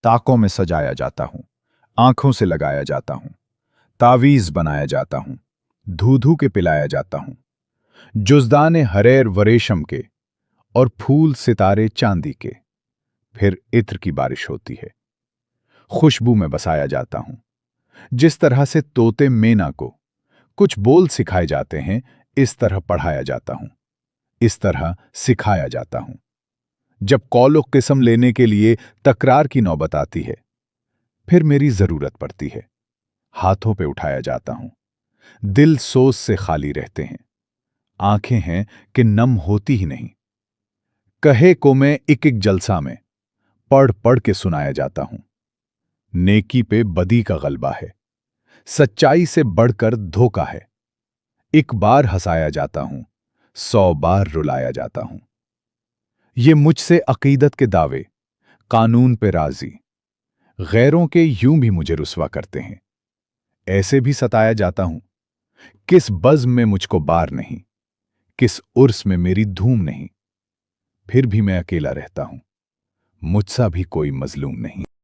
ताकों में सजाया जाता हूं, आंखों से लगाया जाता हूं, तावीज बनाया जाता हूं, धू के पिलाया जाता हूं, जुज़दाने हरेर वरेशम के और फूल सितारे चांदी के। फिर इत्र की बारिश होती है, खुशबू में बसाया जाता हूं। जिस तरह से तोते मैना को कुछ बोल सिखाए जाते हैं, इस तरह पढ़ाया जाता हूं, इस तरह सिखाया जाता हूं। जब कौलो किस्म लेने के लिए तकरार की नौबत आती है, फिर मेरी जरूरत पड़ती है, हाथों पे उठाया जाता हूं। दिल सोच से खाली रहते हैं, आंखें हैं कि नम होती ही नहीं। कहे को मैं एक एक जलसा में पढ़ पढ़ के सुनाया जाता हूं। नेकी पे बदी का गलबा है, सच्चाई से बढ़कर धोखा है। एक बार हंसाया जाता हूं, 100 बार रुलाया जाता हूं। ये मुझसे अकीदत के दावे, कानून पे राजी, गैरों के यूं भी मुझे रुस्वा करते हैं। ऐसे भी सताया जाता हूं, किस बज़्म में मुझको बार नहीं, किस उर्स में मेरी धूम नहीं। फिर भी मैं अकेला रहता हूं, मुझसा भी कोई मजलूम नहीं।